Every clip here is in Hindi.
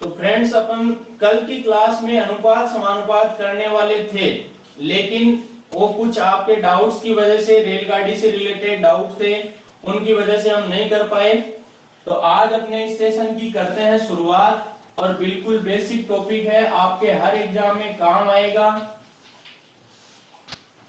तो फ्रेंड्स अपन कल की क्लास में अनुपात समानुपात करने वाले थे, लेकिन वो कुछ आपके डाउट्स की वजह से, रेलगाड़ी से रिलेटेड डाउट थे, उनकी वजह से हम नहीं कर पाए। तो आज अपने इस सेशन की करते हैं शुरुआत, और बिल्कुल बेसिक टॉपिक है, आपके हर एग्जाम में काम आएगा।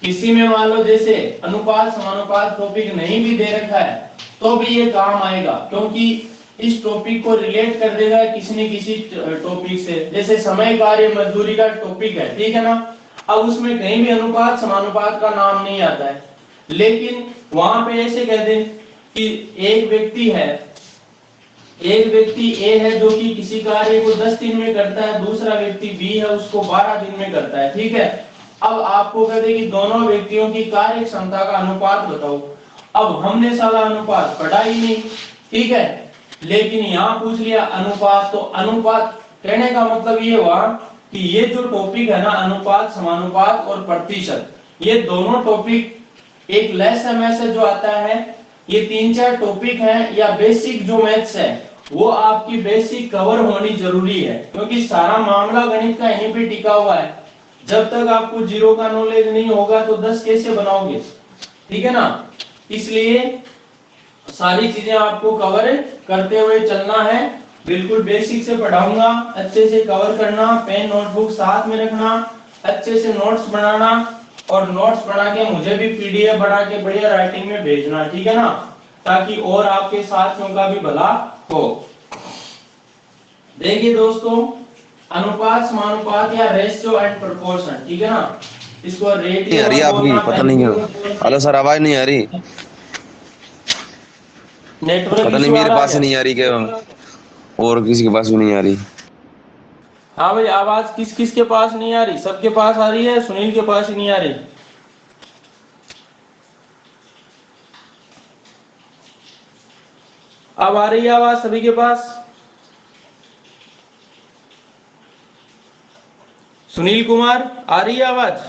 किसी में मान लो जैसे अनुपात समानुपात टॉपिक नहीं भी दे रखा है तो भी ये काम आएगा, क्योंकि इस टॉपिक को रिलेट कर देगा किसी न किसी टॉपिक से। जैसे समय कार्य मजदूरी का टॉपिक है, ठीक है ना। अब उसमें कहीं भी अनुपात समानुपात का नाम नहीं आता है, लेकिन वहां पे ऐसे कह दे कि एक व्यक्ति है, एक व्यक्ति ए है जो कि किसी कार्य को 10 दिन में करता है, दूसरा व्यक्ति बी है उसको 12 दिन में करता है, ठीक है। अब आपको कहते कि दोनों व्यक्तियों की कार्य क्षमता का अनुपात बताओ। अब हमने साला अनुपात पढ़ा ही नहीं, ठीक है, लेकिन यहाँ पूछ लिया अनुपात। तो अनुपात कहने का मतलब ये हुआ कि ये जो टॉपिक है ना, अनुपात समानुपात और प्रतिशत, ये दोनों टॉपिक एक लेस समय से जो आता है, ये 3-4 टॉपिक हैं, या बेसिक जो मैथ्स है वो आपकी बेसिक कवर होनी जरूरी है, क्योंकि सारा मामला गणित का यहीं पे टिका हुआ है। जब तक आपको जीरो का नॉलेज नहीं होगा तो 10 कैसे बनाओगे, ठीक है ना। इसलिए सारी चीजें आपको कवर करते हुए चलना है। बिल्कुल बेसिक से पढ़ाऊंगा, अच्छे से कवर करना, पेन नोटबुक साथ में रखना, अच्छे से नोट्स बनाना, और नोट्स बना के मुझे भी पीडीएफ बना के बढ़िया राइटिंग में भेजना, ठीक है ना, ताकि और आपके साथियों का भी भला हो। देखिए दोस्तों, अनुपात समानुपात या रेशियो एंड प्रोपोर्शन, ठीक है ना, इसको नहीं आ रेटियो रही मत है आपकी, बोलना, पता नहीं रेशियो है। बोलना। हेलो सर, आवाज नहीं आ रही। नेटवर्क पता नहीं इशू आ मेरे रहा है पास ही क्या? नहीं आ रही क्या, और किसी के पास भी नहीं आ रही। हाँ भाई, आवाज किस किस के पास नहीं आ रही? सबके पास आ रही है, सुनील के पास ही नहीं आ रही। अब आ रही है आवाज सभी के पास? सुनील कुमार, आ रही है आवाज?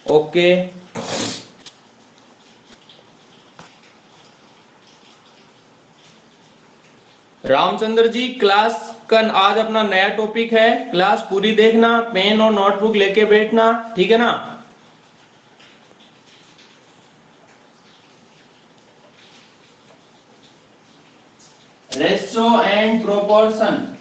ओके। रामचंद्र जी, क्लास का आज अपना नया टॉपिक है, क्लास पूरी देखना, पेन और नोटबुक लेके बैठना, ठीक है ना। Ratio and proportion.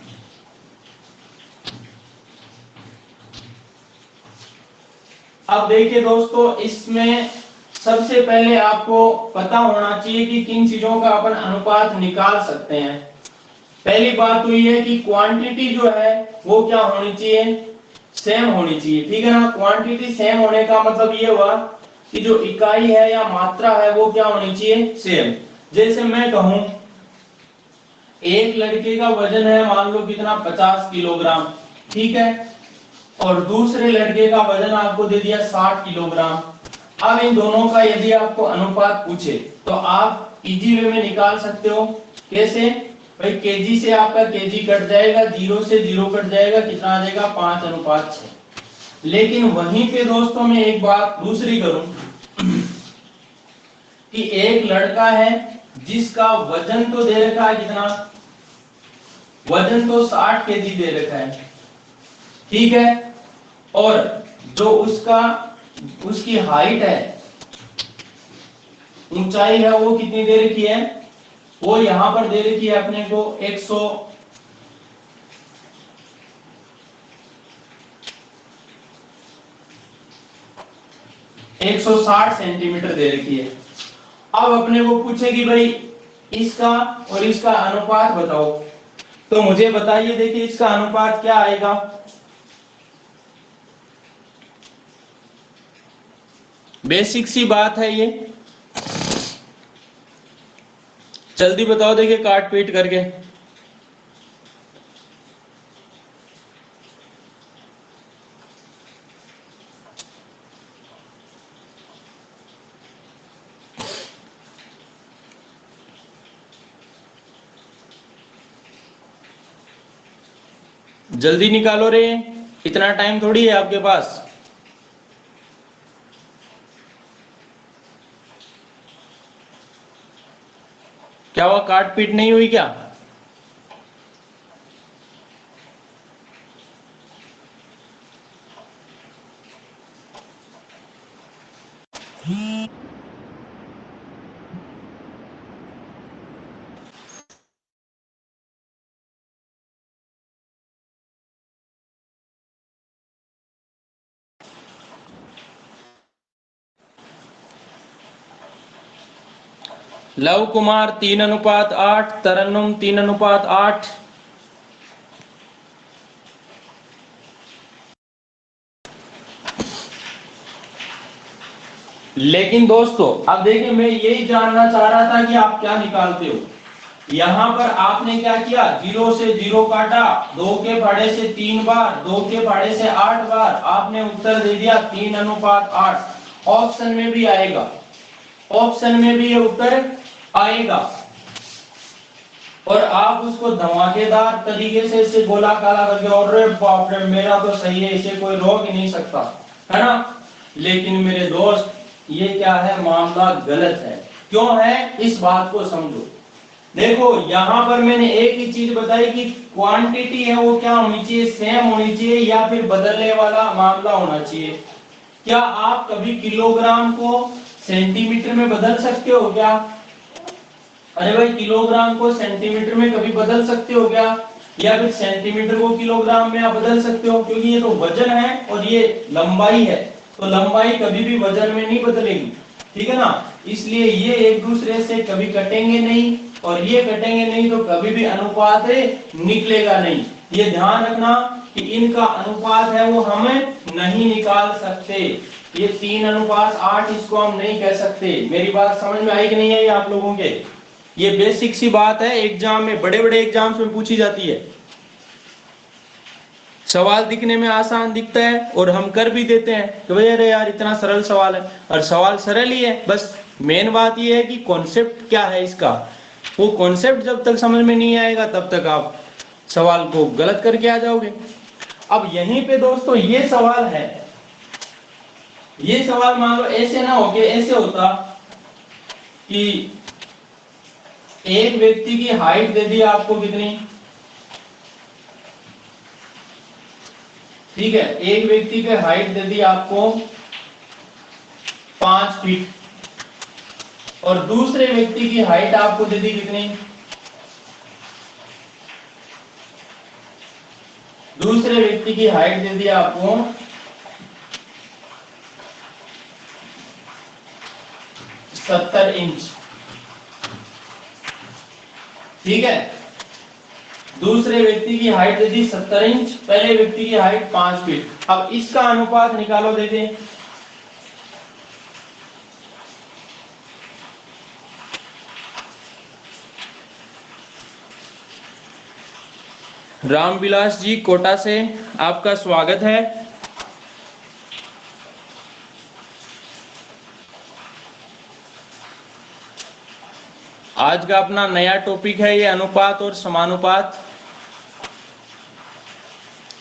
अब देखिए दोस्तों, इसमें सबसे पहले आपको पता होना चाहिए कि किन चीजों का अपन अनुपात निकाल सकते हैं। पहली बात तो ये है कि क्वांटिटी जो है वो क्या होनी चाहिए, सेम होनी चाहिए, ठीक है ना। क्वांटिटी सेम होने का मतलब ये हुआ कि जो इकाई है या मात्रा है वो क्या होनी चाहिए, सेम। जैसे मैं कहूं एक लड़के का वजन है मान लो कितना, 50 किलोग्राम, ठीक है, और दूसरे लड़के का वजन आपको दे दिया 60 किलोग्राम। अब इन दोनों का यदि आपको अनुपात पूछे तो आप इजी वे में निकाल सकते हो। कैसे भाई, केजी से आपका केजी कट जाएगा, जीरो से जीरो कट जाएगा, कितना आ जाएगा, 5:6। लेकिन वहीं पे दोस्तों मैं एक बात दूसरी करूं कि एक लड़का है जिसका वजन तो दे रखा है कितना, वजन तो 60 केजी दे रखा है, ठीक है, और जो उसका उसकी हाइट है, ऊंचाई है, वो कितनी दे रखी है, वो यहां पर दे रखी है अपने को 160 सेंटीमीटर दे रखी है। अब अपने को पूछे कि भाई इसका और इसका अनुपात बताओ, तो मुझे बताइए, देखिए इसका अनुपात क्या आएगा। बेसिक सी बात है ये, जल्दी बताओ, देखिए काट पीट करके। जल्दी निकालो रे, इतना टाइम थोड़ी है आपके पास। क्या हुआ, काट पीट नहीं हुई क्या? लव कुमार 3:8, तरन्नुम 3:8। लेकिन दोस्तों अब देखिए, मैं यही जानना चाह रहा था कि आप क्या निकालते हो। यहां पर आपने क्या किया, 0 से 0 काटा, 2 के फाड़े से 3 बार, 2 के फाड़े से 8 बार, आपने उत्तर दे दिया 3:8। ऑप्शन में भी आएगा, ऑप्शन में भी ये उत्तर आएगा। और आप उसको धमाकेदार तरीके से इसे गोला काला करके, और बाप रे मेरा तो सही है, इसे कोई रोक ही नहीं सकता, है ना। लेकिन मेरे दोस्त, ये क्या है, मामला गलत है। क्यों है, इस बात को समझो। देखो यहां पर मैंने एक ही चीज बताई कि क्वांटिटी है वो क्या होनी चाहिए, सेम होनी चाहिए, या फिर बदलने वाला मामला होना चाहिए। क्या आप कभी किलोग्राम को सेंटीमीटर में बदल सकते हो क्या? अरे भाई, किलोग्राम को सेंटीमीटर में कभी बदल सकते हो क्या? या फिर सेंटीमीटर को किलोग्राम में आप बदल सकते हो? क्योंकि ये तो वजन है और ये लंबाई है, तो लंबाई कभी भी वजन में नहीं बदलेगी, ठीक है ना। इसलिए ये एक दूसरे से कभी कटेंगे नहीं, और ये कटेंगे नहीं तो कभी भी अनुपात निकलेगा नहीं। ये ध्यान रखना कि इनका अनुपात है वो हम नहीं निकाल सकते। ये 3:8 इसको हम नहीं कह सकते। मेरी बात समझ में आई कि नहीं आई आप लोगों के? ये बेसिक सी बात है, एग्जाम में, बड़े बड़े एग्जाम्स में पूछी जाती है। सवाल दिखने में आसान दिखता है और हम कर भी देते हैं कि भाई अरे यार इतना सरल सवाल है, और सवाल सरल ही है, बस मेन बात ये है कि कॉन्सेप्ट क्या है इसका। वो कॉन्सेप्ट जब तक समझ में नहीं आएगा तब तक आप सवाल को गलत करके आ जाओगे। अब यहीं पे दोस्तों ये सवाल है, ये सवाल मान लो ऐसे ना हो के ऐसे होता कि एक व्यक्ति की हाइट दे दी आपको कितनी, ठीक है, एक व्यक्ति की हाइट दे दी आपको 5 फीट, और दूसरे व्यक्ति की हाइट आपको दे दी कितनी, दूसरे व्यक्ति की हाइट दे दी आपको 70 इंच, ठीक है। दूसरे व्यक्ति की हाइट दे दी 70 इंच, पहले व्यक्ति की हाइट 5 फीट। अब इसका अनुपात निकालो, देखें। रामविलास जी कोटा से आपका स्वागत है। आज का अपना नया टॉपिक है ये अनुपात और समानुपात।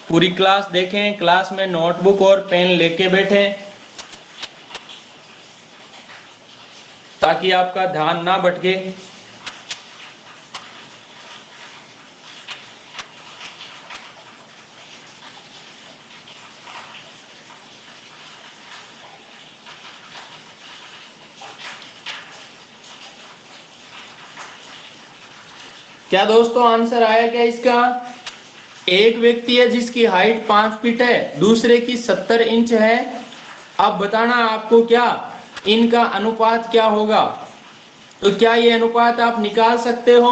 पूरी क्लास देखें, क्लास में नोटबुक और पेन लेके बैठें ताकि आपका ध्यान ना भटके। क्या दोस्तों आंसर आया क्या इसका? एक व्यक्ति है जिसकी हाइट 5 फीट है, दूसरे की 70 इंच है। अब बताना आपको क्या इनका अनुपात क्या होगा। तो क्या ये अनुपात आप निकाल सकते हो?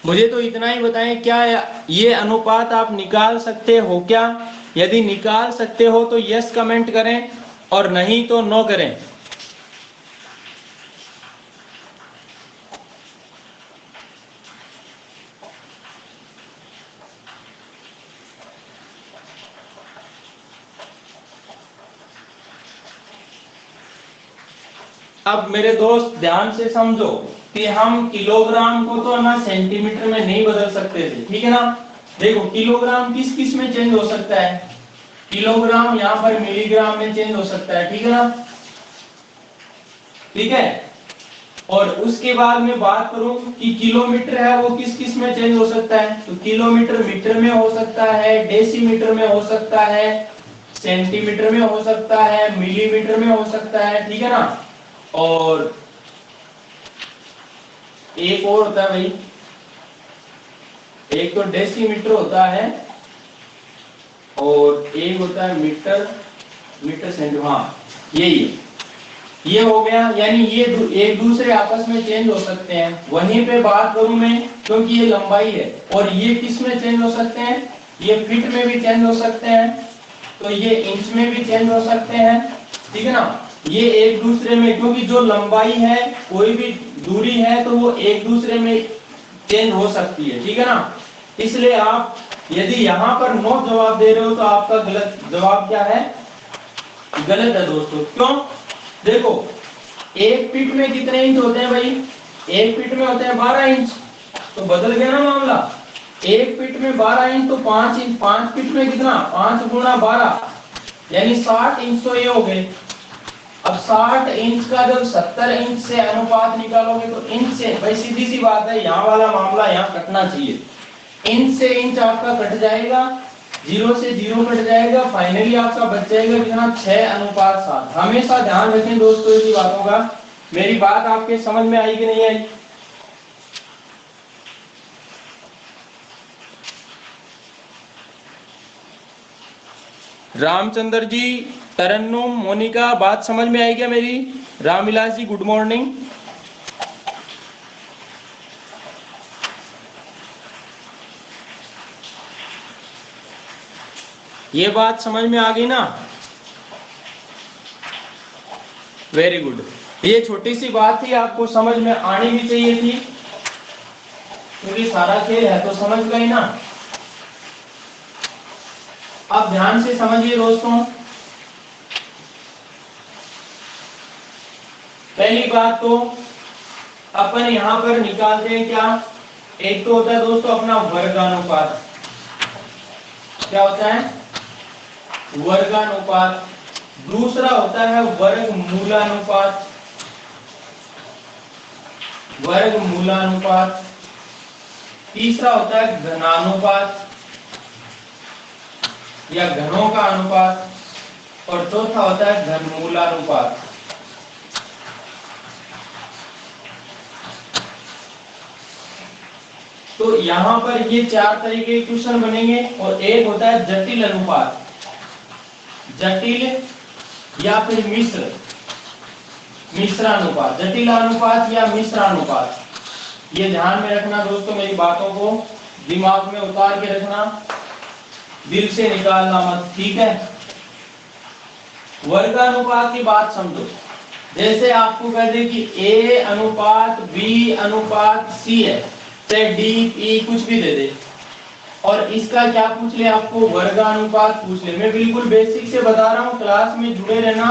मुझे तो इतना ही बताएं, क्या ये अनुपात आप निकाल सकते हो क्या? यदि निकाल सकते हो तो यस कमेंट करें, और नहीं तो नो करें। अब मेरे दोस्त ध्यान से समझो कि हम किलोग्राम को तो ना सेंटीमीटर में नहीं बदल सकते थे, ठीक है ना। देखो किलोग्राम किस किस में चेंज हो सकता है, किलोग्राम यहाँ पर मिलीग्राम में चेंज हो सकता है, ठीक है ना, ठीक है। और उसके बाद में बात करूं कि किलोमीटर है वो किस किस में चेंज हो सकता है, तो किलोमीटर मीटर में हो सकता है, डेसीमीटर में हो सकता है, सेंटीमीटर में हो सकता है, मिलीमीटर में हो सकता है, ठीक है ना। और एक और होता है भाई, एक तो डेसीमीटर होता है और एक होता है मीटर, मीटर सेंटीमीटर, हाँ यही है। ये हो गया, यानी ये एक दूसरे आपस में चेंज हो सकते हैं। वहीं पे बात करूं मैं, क्योंकि ये लंबाई है और ये किस में चेंज हो सकते हैं, ये फीट में भी चेंज हो सकते हैं, तो ये इंच में भी चेंज हो सकते हैं, ठीक है ना। ये एक दूसरे में, क्योंकि जो लंबाई है कोई भी दूरी है तो वो एक दूसरे में चेंज हो सकती है, ठीक है ना। इसलिए आप यदि यहाँ पर नो जवाब दे रहे हो तो आपका गलत जवाब क्या है, गलत है दोस्तों। क्यों, देखो एक फीट में कितने इंच होते हैं भाई, एक फीट में होते हैं 12 इंच, तो बदल गया ना मामला। एक फीट में 12 इंच तो 5 इंच, 5 फीट में कितना, 5 गुना 12 यानी 60 इंच तो ये हो गए। अब 60 इंच का जब 70 इंच से अनुपात निकालोगे तो इंच से, भाई सीधी सी बात है, यहाँ वाला मामला यहाँ कटना चाहिए। इंच से इंच आपका कट जाएगा, 0 से 0 कट जाएगा, फाइनली आपका बच जाएगा कितना, 6:7। हमेशा ध्यान रखें दोस्तों इसी बातों का। मेरी बात आपके समझ में आई कि नहीं आई। रामचंद्र जी, तरन्नुम, मोनिका, बात समझ में आई क्या मेरी। Ramvilas ji good morning. ये बात समझ में आ गई ना, वेरी गुड। ये छोटी सी बात थी, आपको समझ में आनी भी चाहिए थी, क्योंकि सारा खेल है तो समझ गए ना। अब ध्यान से समझिए दोस्तों, पहली बात तो अपन यहां पर निकालते हैं क्या, एक तो होता है दोस्तों अपना वर्गानुपात, क्या होता है, वर्गानुपात। दूसरा होता है वर्गमूलानुपात, वर्गमूलानुपात। तीसरा होता है घनानुपात या घनों का अनुपात, और चौथा होता है घनमूलानुपात। तो यहां पर ये 4 तरीके के क्वेश्चन बनेंगे। और एक होता है जटिल अनुपात, जटिल या फिर मिश्रानुपात, जटिल अनुपात या मिश्रानुपात। ये ध्यान में रखना दोस्तों, मेरी बातों को दिमाग में उतार के रखना, दिल से निकालना मत, ठीक है। वर्गानुपात की बात समझो, जैसे आपको कह दे कि A अनुपात B अनुपात C है, चाहे D E कुछ भी दे दे, और इसका क्या पूछ ले, आपको वर्गानुपात पूछ ले। मैं बिल्कुल बेसिक से बता रहा हूँ, क्लास में जुड़े रहना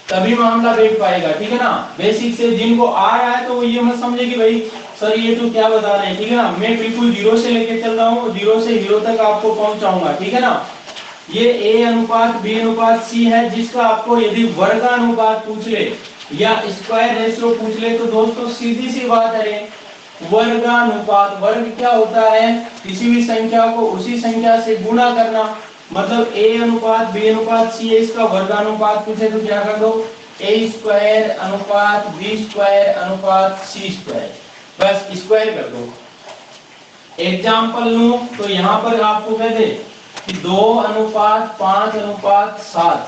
तभी मामला बैठ पाएगा, ठीक है ना। बेसिक से जिनको आ रहा है तो वो ये मत समझे कि भाई सर ये तो क्या बता रहे हैं, ठीक है ना। मैं बिल्कुल 0 से लेके चल रहा हूँ, 0 से हीरो तक आपको पहुंचाऊंगा, ठीक है ना। ये A अनुपात B अनुपात C है, जिसका आपको यदि वर्गानुपात पूछ ले या स्क्वायर रेशियो पूछ ले तो दोस्तों सीधी सी बात है, वर्गानुपात, वर्ग क्या होता है, किसी भी संख्या को उसी संख्या से गुणा करना। मतलब A अनुपात B अनुपात C है, इसका वर्गानुपात पूछे तो क्या कर दो, A स्क्वायर अनुपात B स्क्वायर अनुपात C स्क्वायर, बस स्क्वायर कर दो। एग्जाम्पल लूं तो यहाँ पर आपको कह दे कि 2 अनुपात 5 अनुपात 7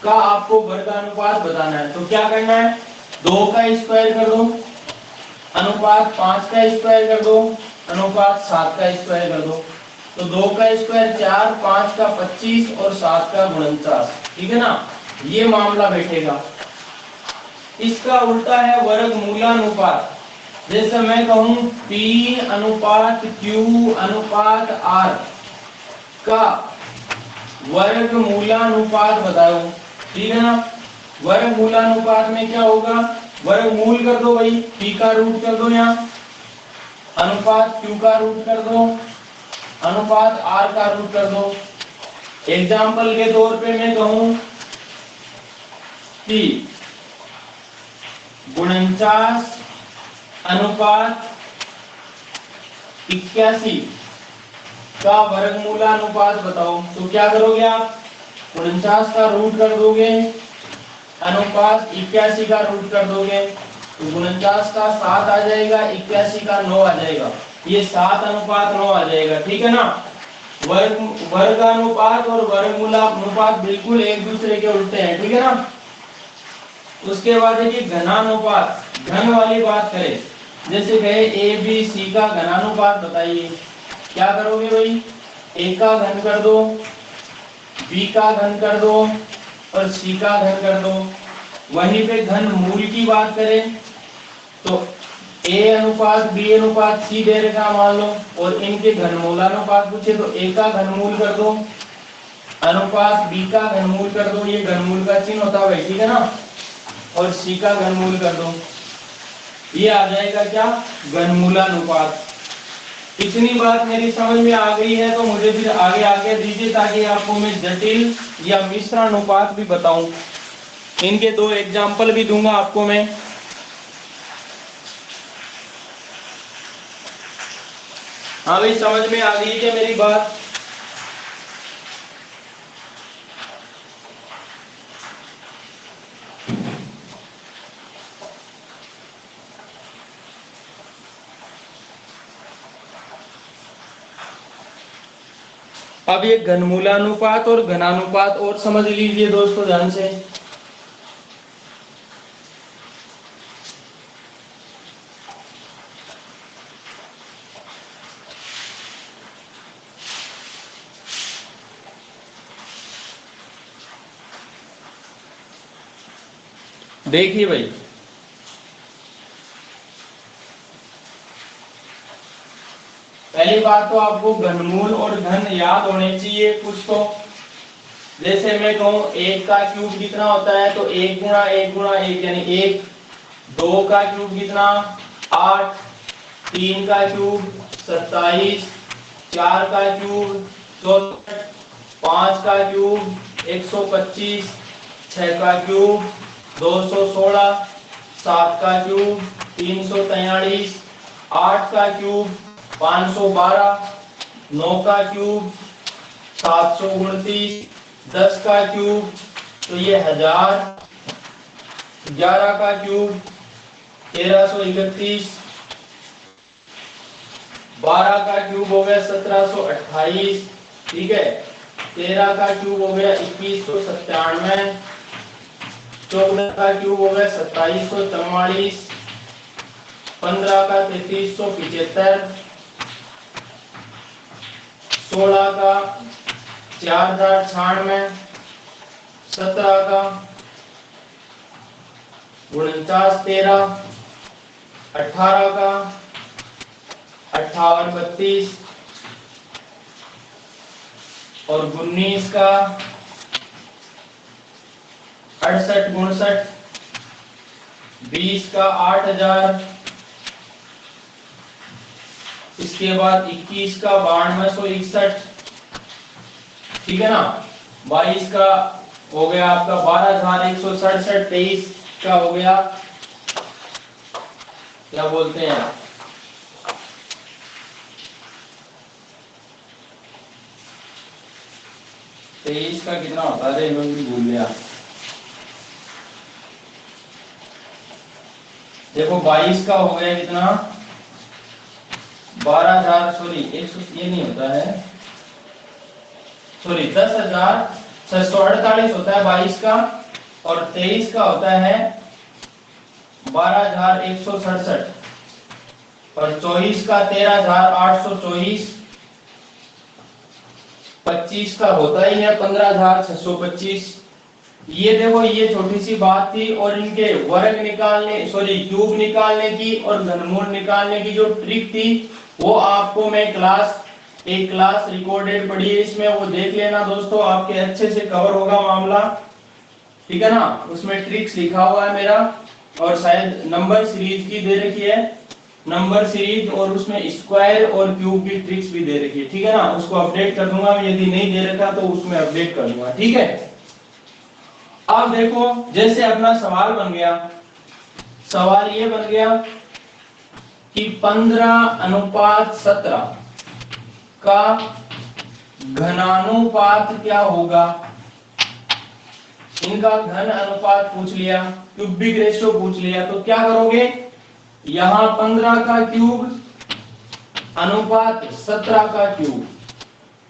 का आपको वर्गानुपात बताना है, तो क्या करना है, 2 का स्क्वायर कर दो, अनुपात 5 का स्क्वायर कर दो, अनुपात 7 का स्क्वायर कर दो। तो 2 का स्क्वायर 4, 5 का 25 और 7 का 49, ठीक है ना। ये मामला बैठेगा। इसका उल्टा है वर्गमूलानुपात। जैसे मैं कहूं P अनुपात Q अनुपात R का वर्गमूलानुपात बताओ, ठीक है ना। वर्गमूलानुपात में क्या होगा, वर्गमूल कर दो भाई, P का रूट कर दो, यहाँ अनुपात Q का रूट कर दो, अनुपात R का रूट कर दो। एग्जाम्पल के तौर पे मैं कहूं कि 49 अनुपात 81 का वर्गमूलानुपात बताओ। तो क्या करोगे आप, 49 का रूट कर दोगे, अनुपात 81 का रूट कर दोगे, तो 49 का 7 आ जाएगा, 81 का 9 आ जाएगा, ये 7 अनुपात 9 आ जाएगा, ठीक है ना। वर्गानुपात और वर्गमूलानुपात बिल्कुल एक दूसरे के उल्टे हैं, ठीक है ना। उसके बाद है कि घनानुपात, घन वाली बात करें, जैसे कहे ए बी सी का घनानुपात बताइए, क्या करोगे भाई, ए का घन कर दो, बी का घन कर दो और सी का घन कर दो। वहीं पे घन मूल की बात करें तो ए अनुपात बी अनुपात सी दे रखा मान लो, और इनके घनमूलानुपात पूछे तो ए का घनमूल कर दो, अनुपात बी का घनमूल कर दो, ये घनमूल का चिन्ह होता है, ठीक है ना, और सी का घनमूल कर दो, ये आ जाएगा क्या, घनमूलानुपात। इतनी बात मेरी समझ में आ गई है तो मुझे फिर आगे आगे दीजिए, ताकि आपको मैं जटिल या मिश्र अनुपात भी बताऊं। इनके 2 एग्जाम्पल भी दूंगा आपको मैं। हाँ भाई, समझ में आ गई क्या मेरी बात। अब ये घनमूलानुपात और घनानुपात और समझ लीजिए दोस्तों ध्यान से। देखिए भाई, पहली बात तो आपको घनमूल और घन याद होने चाहिए कुछ तो। जैसे मैं कहूं 1 का क्यूब कितना होता है, तो 1 गुणा 1 गुणा 1 यानी 1। 2 का क्यूब कितना, 8। 3 का क्यूब 27। 4 का क्यूब 64। 5 का क्यूब 125। 6 का क्यूब 216। 7 का क्यूब 343। 8 का क्यूब 512। 9 का क्यूब 729। 10 का क्यूब तो ये 1000। 11 का क्यूब 1331। 12 का क्यूब हो गया 1728, ठीक है। 13 का क्यूब हो गया 2197। 14 का क्यूब हो गया 2744। 15 का 3375। 16 का 4096। 17 का 4913। 18 का 5832 और 19 का 6859। 20 का 8000। इसके बाद 21 का 9261, ठीक है ना। 22 का हो गया आपका 12167। 23 का हो गया, क्या बोलते हैं, 23 का कितना होता है, मैं भी भूल गया। देखो 22 का हो गया कितना, 12,000, सॉरी 100, ये नहीं होता है, सॉरी 10,648 होता है 22 का, और 23 का होता है 12,167, और 24 का 13,824। 25 का होता ही है 15,625। ये देखो, ये छोटी सी बात थी, और इनके वर्ग निकालने, सॉरी क्यूब निकालने की और घनमूल निकालने की जो ट्रिक थी, वो आपको मैं एक क्लास रिकॉर्डेड पड़ी है, इसमें वो देख लेना दोस्तों, आपके अच्छे से कवर होगा मामला, ठीक है ना। उसमें ट्रिक्स लिखा हुआ है मेरा, और शायद नंबर सीरीज की दे रखी है, नंबर सीरीज, और उसमें स्क्वायर और क्यूब की ट्रिक्स भी दे रखी है, ठीक है ना। उसको अपडेट कर दूंगा, यदि नहीं दे रखा तो उसमें अपडेट कर दूंगा, ठीक है। अब देखो, जैसे अपना सवाल बन गया, सवाल ये बन गया कि 15:17 का घनानुपात क्या होगा। इनका घन अनुपात पूछ लिया, क्यूबिक रेशियो पूछ लिया, तो क्या करोगे, यहां 15 का क्यूब अनुपात 17 का क्यूब,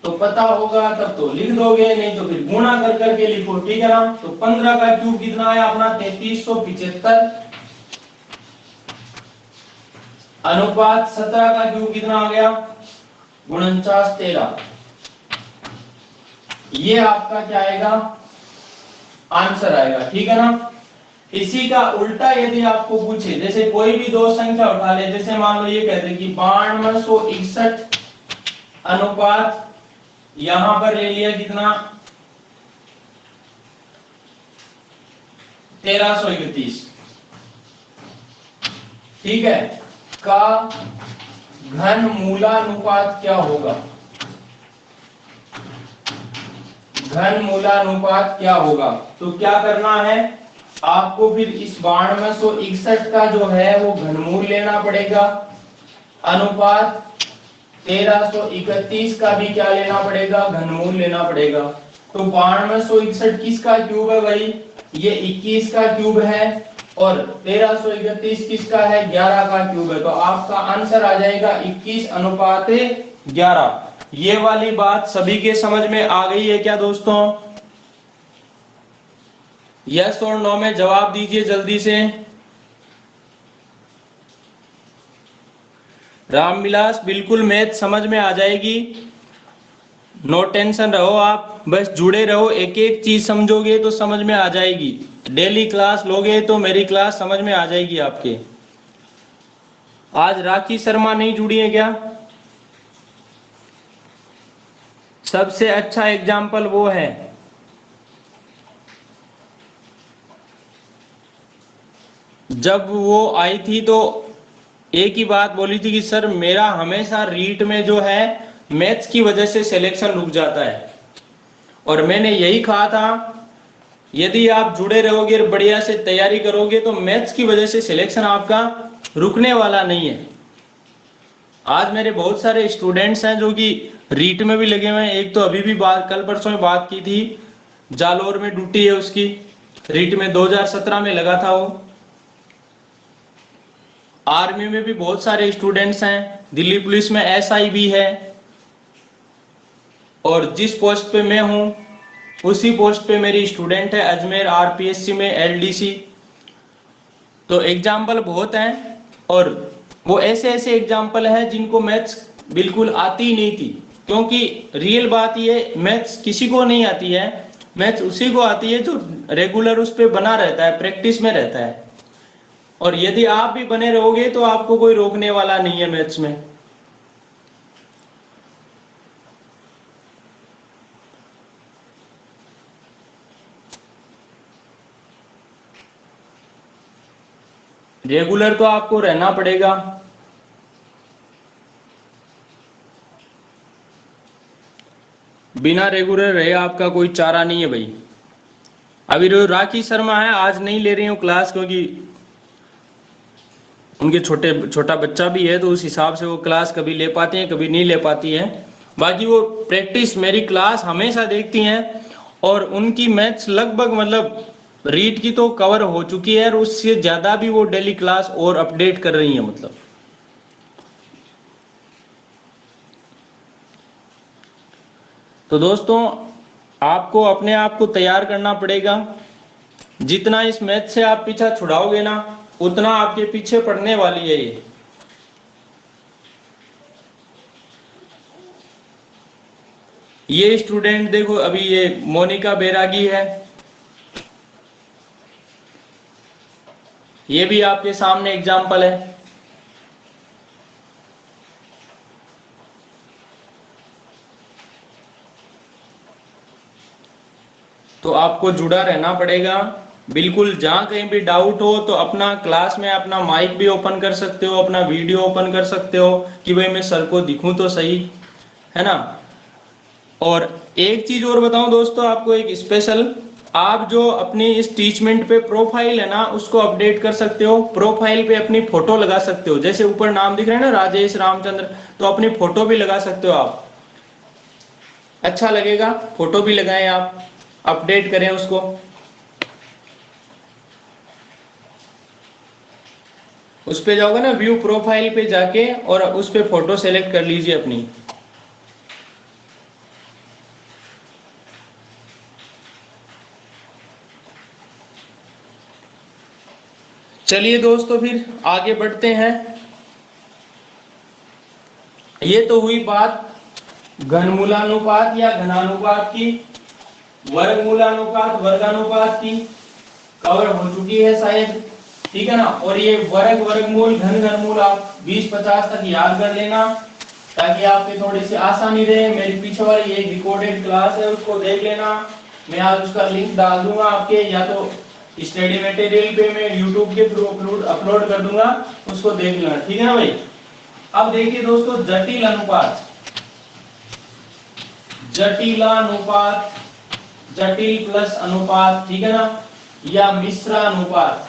तो पता होगा तब तो लिख दोगे, नहीं तो फिर गुणा कर करके लिखो, ठीक है ना। तो 15 का क्यूब कितना आया अपना 3375, अनुपात 17 का क्यूब कितना आ गया 49 13। ये आपका क्या आएगा, आंसर आएगा, ठीक है ना। इसी का उल्टा यदि आपको पूछे, जैसे कोई भी दो संख्या उठा ले, जैसे मान लो ये कहते हैं कि 9261 अनुपात यहां पर ले लिया कितना 1331, ठीक है, का घन मूलानुपात क्या होगा, घन मूलानुपात क्या होगा। तो क्या करना है आपको, फिर इस 9261 का जो है वो घनमूल लेना पड़ेगा, अनुपात 1331 का भी क्या लेना पड़ेगा, घनमूल लेना पड़ेगा। तो 9261 किसका क्यूब है भाई, ये 21 का क्यूब है, और 1331 किसका है, 11 का क्यूब है। तो आपका आंसर आ जाएगा 21:11। ये वाली बात सभी के समझ में आ गई है क्या दोस्तों? यस और नो में जवाब दीजिए जल्दी से। रामविलास बिल्कुल मैथ समझ में आ जाएगी, नो टेंशन रहो, आप बस जुड़े रहो, एक एक चीज समझोगे तो समझ में आ जाएगी। डेली क्लास लोगे तो मेरी क्लास समझ में आ जाएगी आपके। आज राखी शर्मा नहीं जुड़ी है क्या? सबसे अच्छा एग्जाम्पल वो है। जब वो आई थी तो एक ही बात बोली थी कि सर मेरा हमेशा रीट में जो है मैथ्स की वजह से सिलेक्शन रुक जाता है, और मैंने यही कहा था यदि आप जुड़े रहोगे और बढ़िया से तैयारी करोगे तो मैथ्स की वजह से सिलेक्शन आपका रुकने वाला नहीं है। आज मेरे बहुत सारे स्टूडेंट्स हैं जो कि रीट में भी लगे हुए हैं। एक तो अभी भी बात कल परसों में बात की थी, जालोर में ड्यूटी है उसकी, रीट में 2017 में लगा था वो। आर्मी में भी बहुत सारे स्टूडेंट्स हैं, दिल्ली पुलिस में एसआई भी है, और जिस पोस्ट पे मैं हूं उसी पोस्ट पे मेरी स्टूडेंट है अजमेर आरपीएससी में एलडीसी। तो एग्जाम्पल बहुत हैं, और वो ऐसे ऐसे एग्जाम्पल हैं जिनको मैथ्स बिल्कुल आती ही नहीं थी, क्योंकि रियल बात ये मैथ्स किसी को नहीं आती है, मैथ्स उसी को आती है जो रेगुलर उस पर बना रहता है, प्रैक्टिस में रहता है। और यदि आप भी बने रहोगे तो आपको कोई रोकने वाला नहीं है मैथ्स में। रेगुलर तो आपको रहना पड़ेगा। बिना रेगुलर रहे आपका कोई चारा नहीं है भाई। अभी जो राखी शर्मा है आज नहीं ले रही हूँ क्लास, क्योंकि उनके छोटा बच्चा भी है, तो उस हिसाब से वो क्लास कभी ले पाती है कभी नहीं ले पाती है। बाकी वो प्रैक्टिस मेरी क्लास हमेशा देखती हैं, और उनकी मैथ्स लगभग मतलब रीड की तो कवर हो चुकी है, और उससे ज्यादा भी वो डेली क्लास और अपडेट कर रही है मतलब। तो दोस्तों आपको अपने आप को तैयार करना पड़ेगा। जितना इस मैथ से आप पीछा छुड़ाओगे ना उतना आपके पीछे पड़ने वाली है ये स्टूडेंट देखो, अभी ये मोनिका बैरागी है, ये भी आपके सामने एग्जाम्पल है। तो आपको जुड़ा रहना पड़ेगा बिल्कुल। जहां कहीं भी डाउट हो तो अपना क्लास में अपना माइक भी ओपन कर सकते हो, अपना वीडियो ओपन कर सकते हो कि भाई मैं सर को दिखूं तो सही, है ना। और एक चीज और बताऊं दोस्तों आपको, एक स्पेशल, आप जो अपनी इस टीचमेंट पे प्रोफाइल है ना उसको अपडेट कर सकते हो। प्रोफाइल पे अपनी फोटो लगा सकते हो, जैसे ऊपर नाम दिख रहा है ना राजेश रामचंद्र, तो अपनी फोटो भी लगा सकते हो आप। अच्छा लगेगा, फोटो भी लगाएं आप, अपडेट करें उसको। उस पे जाओगे ना व्यू प्रोफाइल पे जाके और उस पे फोटो सेलेक्ट कर लीजिए अपनी। चलिए दोस्तों फिर आगे बढ़ते हैं। ये तो हुई बात घनमूलानुपात या घनानुपात की, वर्गमूलानुपात वर्गानुपात की कवर हो चुकी है शायद, ठीक है ना। और ये वर्ग वर्गमूल घन घनमूल आप 20-50 तक याद कर लेना ताकि आपके थोड़ी सी आसानी रहे। मेरी पीछे वाली एक रिकॉर्डेड क्लास है उसको देख लेना, मैं आज उसका लिंक डाल दूंगा आपके, या तो स्टडी मटेरियल पे मैं यूट्यूब के थ्रू अपलोड कर दूंगा, उसको देख लेना, ठीक है ना भाई। अब देखिए दोस्तों जटिल अनुपात, जटिलानुपात, जटिल प्लस अनुपात, ठीक है ना, या मिश्रानुपात।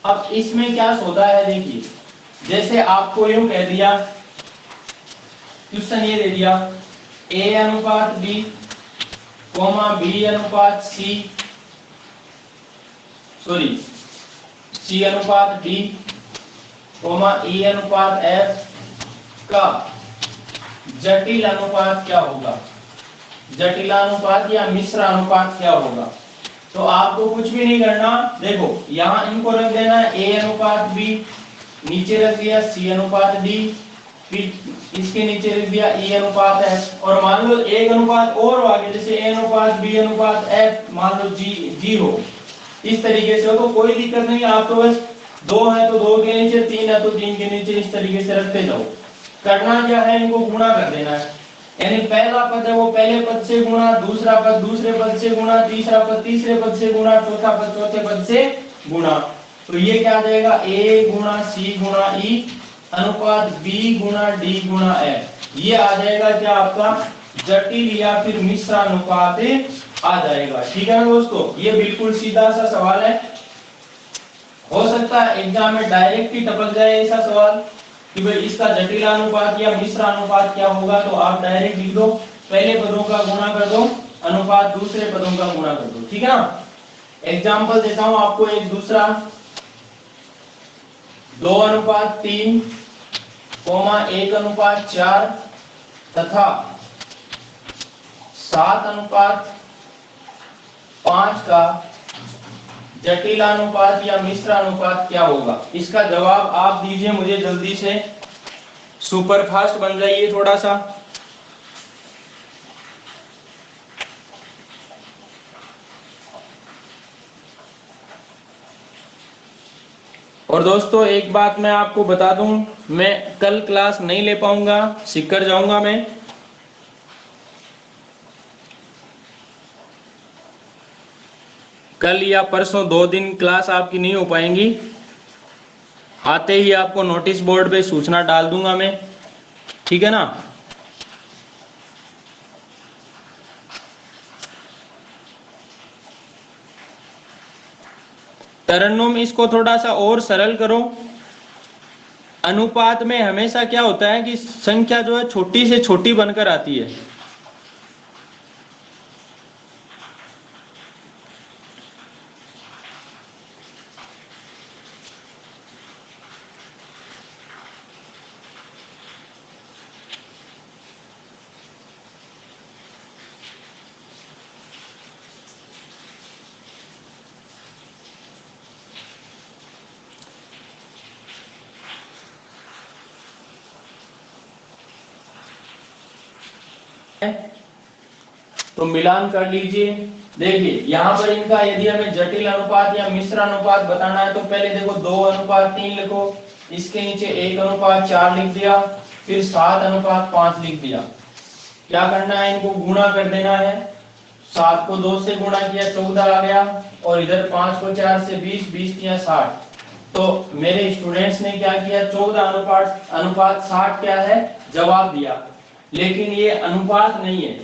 अब इसमें क्या होता है देखिए, जैसे आपको यूं कह दिया, क्वेश्चन ये दे दिया ए अनुपात बी कोमा बी अनुपात सी, सॉरी सी अनुपात डी कोमा ई अनुपात एफ का जटिल अनुपात क्या होगा, जटिलानुपात या मिश्रानुपात क्या होगा। तो आपको कुछ भी नहीं करना, देखो यहां इनको रख देना है ए अनुपात बी, नीचे रख दिया सी अनुपात डी, फिर इसके नीचे रख दिया ई अनुपात एफ, और मान लो एक अनुपात और आगे जैसे ए अनुपात बी अनुपात एफ, मान लो जी हो, इस तरीके से हो तो कोई दिक्कत नहीं। आप तो बस 2 है तो 2 के नीचे, 3 है तो 3 के नीचे, इस तरीके से रखते जाओ। करना क्या है, इनको गुणा कर देना है, यानी पहला पद है वो पहले पद से गुणा, दूसरा पद दूसरे पद से गुणा, तीसरा पद तीसरे पद से गुणा, चौथा पद चौथे पद से गुणा। तो ये क्या आ जाएगा, ए गुणा सी गुणा ई अनुपात बी गुणा डी गुणा एफ, ये आ जाएगा क्या आपका जटिल या फिर मिश्रानुपात आ जाएगा, ठीक है ना दोस्तों। ये बिल्कुल सीधा सा सवाल है, हो सकता है एग्जाम में डायरेक्ट ही टपक जाए ऐसा सवाल कि भाई इसका जटिलानुपात या मिश्रानुपात क्या होगा, तो आप डायरेक्ट लिख दो पहले पदों का गुणा कर दो अनुपात दूसरे पदों का गुणा कर दो, ठीक है ना। एग्जाम्पल देता हूं आपको एक दूसरा, 2:3 कोमा 1:4 तथा 7:5 का जटिलानुपात या मिश्रानुपात क्या होगा। इसका जवाब आप दीजिए मुझे जल्दी से, सुपर फास्ट बन जाइए थोड़ा सा। और दोस्तों एक बात मैं आपको बता दूं, मैं कल क्लास नहीं ले पाऊंगा, सिक्कर जाऊंगा मैं। कल या परसों 2 दिन क्लास आपकी नहीं हो पाएंगी, आते ही आपको नोटिस बोर्ड पे सूचना डाल दूंगा मैं, ठीक है ना। तरन्नुम इसको थोड़ा सा और सरल करो। अनुपात में हमेशा क्या होता है कि संख्या जो है छोटी से छोटी बनकर आती है, तो मिलान कर लीजिए। देखिए यहाँ पर इनका यदि हमें जटिल अनुपात या मिश्र अनुपात बताना है तो पहले देखो 2:3 लिखो, इसके नीचे 1:4 लिख दिया, फिर 7:5 लिख दिया। क्या करना है, इनको गुणा कर देना है। 7 को 2 से गुणा किया 14 आ गया, और इधर 5 को 4 से 20, 20 किया 60। तो मेरे स्टूडेंट्स ने क्या किया, 14:60 क्या है जवाब दिया, लेकिन ये अनुपात नहीं है,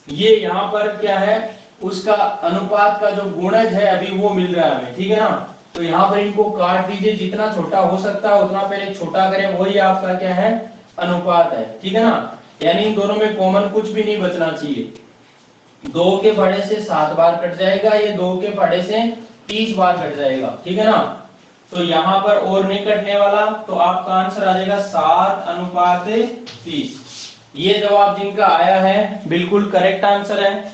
ये यहाँ पर क्या है, उसका अनुपात का जो गुणज है अभी वो मिल रहा है हमें, ठीक है ना। तो यहाँ पर इनको काट दीजिए, जितना छोटा हो सकता है उतना पहले छोटा करें, वही आपका क्या है, अनुपात है, ठीक है ना। यानी इन दोनों में कॉमन कुछ भी नहीं बचना चाहिए। 2 के पढ़े से 7 बार कट जाएगा, ये 2 के पढ़े से 30 बार कट जाएगा, ठीक है ना। तो यहाँ पर और नहीं कटने वाला, तो आपका आंसर आ जाएगा 7:30। ये जवाब जिनका आया है बिल्कुल करेक्ट आंसर है।